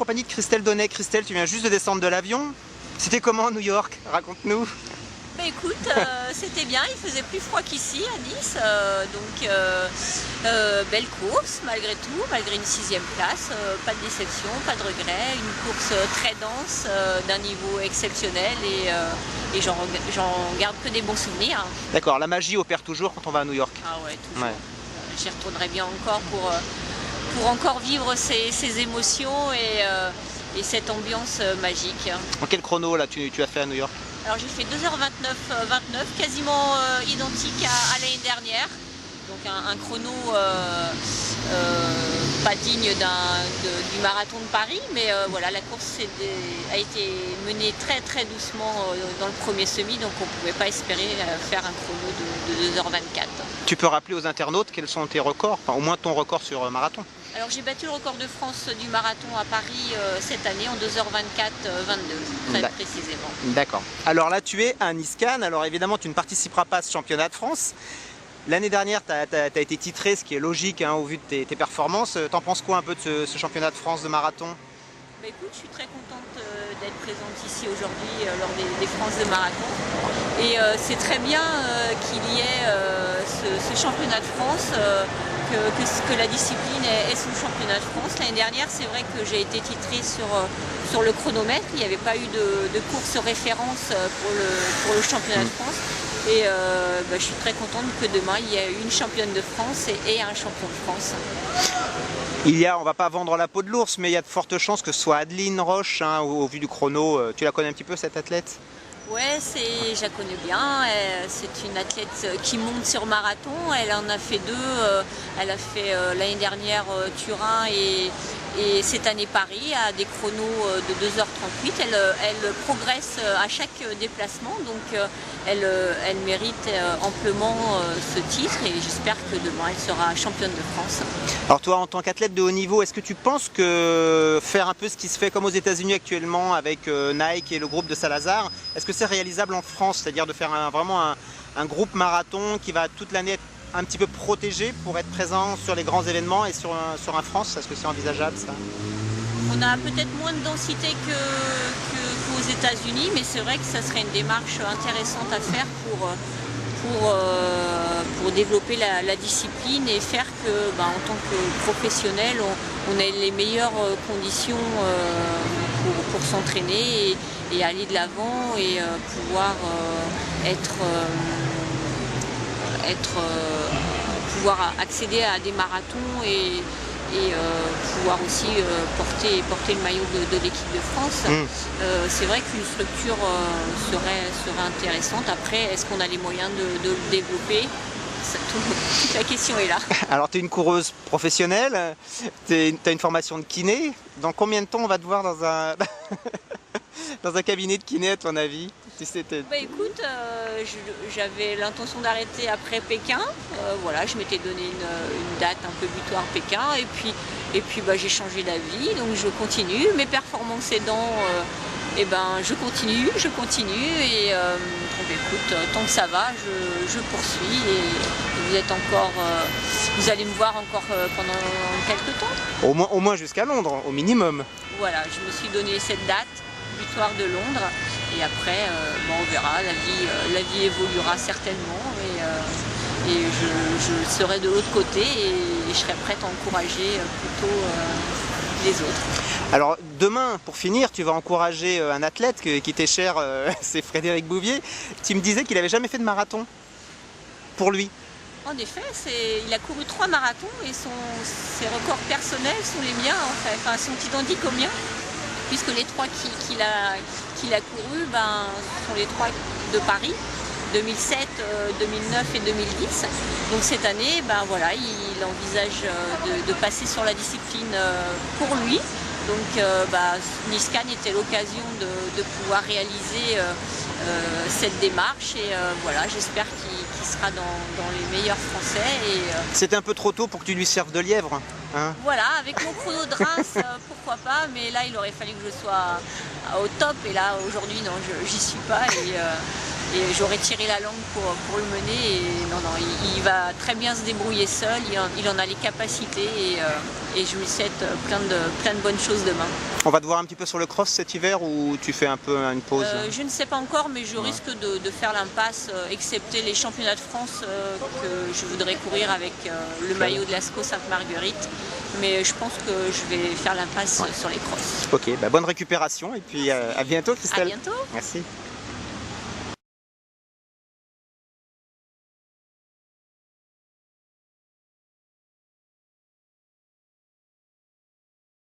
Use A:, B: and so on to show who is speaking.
A: compagnie de Christelle Donnet. Christelle, tu viens juste de descendre de l'avion. C'était comment New York? Raconte-nous.
B: Bah écoute, c'était bien, il faisait plus froid qu'ici à Nice, belle course malgré tout, malgré une 6e place, pas de déception, pas de regret, une course très dense, d'un niveau exceptionnel et j'en garde que des bons souvenirs.
A: D'accord, la magie opère toujours quand on va à New York.
B: Ah ouais, toujours.
A: Ouais.
B: J'y retournerai bien encore pour encore vivre ces émotions et cette ambiance magique.
A: En quel chrono là tu as fait à New York?
B: Alors j'ai fait 2h29, quasiment identique à l'année dernière. Donc un chrono pas digne du marathon de Paris, mais voilà, la course a été menée très doucement dans le premier semi, donc on ne pouvait pas espérer faire un chrono de 2h24.
A: Tu peux rappeler aux internautes quels sont tes records, enfin au moins ton record sur marathon?
B: Alors j'ai battu le record de France du marathon à Paris cette année en 2h24,22, très précisément.
A: D'accord. Alors là tu es à Nice-Cannes, alors évidemment tu ne participeras pas à ce championnat de France. L'année dernière tu as été titré, ce qui est logique hein, au vu de tes performances. T'en penses quoi un peu de ce championnat de France de marathon?
B: Bah écoute, je suis très contente d'être présente ici aujourd'hui lors des France de marathon. Et c'est très bien qu'il y ait ce championnat de France, que la discipline ait son championnat de France. L'année dernière, c'est vrai que j'ai été titrée sur le chronomètre. Il n'y avait pas eu de course référence pour le championnat de France. Et je suis très contente que demain, il y ait une championne de France et un champion de France.
A: On va pas vendre la peau de l'ours, mais il y a de fortes chances que ce soit Adeline Roche, hein, au vu du chrono. Tu la connais un petit peu cette athlète?
B: Ouais, je la connais bien. C'est une athlète qui monte sur marathon. Elle en a fait 2. Elle a fait l'année dernière Turin et cette année Paris à des chronos de 2h38. Elle progresse à chaque déplacement, donc elle mérite amplement ce titre et j'espère que demain elle sera championne de France.
A: Alors toi, en tant qu'athlète de haut niveau, est-ce que tu penses que faire un peu ce qui se fait comme aux États-Unis actuellement avec Nike et le groupe de Salazar, est-ce que c'est réalisable en France? C'est-à-dire de faire vraiment un groupe marathon qui va toute l'année être un petit peu protégé pour être présent sur les grands événements et sur un France? Est-ce que c'est envisageable ça?
B: On a peut-être moins de densité qu'aux États-Unis, mais c'est vrai que ça serait une démarche intéressante à faire pour développer la discipline et faire que, en tant que professionnel, on ait les meilleures conditions pour s'entraîner et aller de l'avant et pouvoir pouvoir accéder à des marathons et pouvoir aussi porter le maillot de l'équipe de France. C'est vrai qu'une structure serait intéressante. Après, est-ce qu'on a les moyens de le développer? Toute la question est là. Alors
A: tu es une coureuse professionnelle, tu as une formation de kiné. Dans combien de temps on va te voir dans un dans un cabinet de kiné à ton avis?
B: Écoute, j'avais l'intention d'arrêter après Pékin. Voilà, je m'étais donné une date un peu butoir Pékin et puis j'ai changé d'avis, donc je continue. Mes performances aidant, je continue et écoute, tant que ça va, je poursuis et vous allez me voir encore pendant quelques temps.
A: Au moins jusqu'à Londres, au minimum.
B: Voilà, je me suis donné cette date butoir de Londres et après on verra, la vie évoluera certainement et je serai de l'autre côté et je serai prête à encourager plutôt les autres.
A: Alors demain, pour finir, tu vas encourager un athlète qui t'est cher, c'est Frédéric Bouvier. Tu me disais qu'il n'avait jamais fait de marathon pour lui.
B: En effet, il a couru 3 marathons et ses records personnels sont les miens en fait, enfin sont identiques aux miens. Puisque les 3 qu'il a couru sont les 3 de Paris, 2007, 2009 et 2010. Donc cette année, il envisage de passer sur la discipline pour lui. Donc Nice-Cannes était l'occasion de pouvoir réaliser cette démarche et j'espère qu'il sera dans les meilleurs Français.
A: C'était un peu trop tôt pour que tu lui serves de lièvre, hein?
B: Voilà, avec mon chrono de Reims, pourquoi pas, mais là il aurait fallu que je sois au top et là aujourd'hui non, j'y suis pas Et j'aurais tiré la langue pour le mener. Et non, il va très bien se débrouiller seul, il en a les capacités et je lui souhaite plein de bonnes choses demain.
A: On va te voir un petit peu sur le cross cet hiver ou tu fais un peu une pause?
B: Je ne sais pas encore, mais je risque de faire l'impasse, excepté les championnats de France que je voudrais courir avec le maillot de l'ASCO Sainte-Marguerite. Mais je pense que je vais faire l'impasse sur les crosses.
A: Ok, bah bonne récupération et puis à bientôt Christelle.
B: À bientôt.
A: Merci.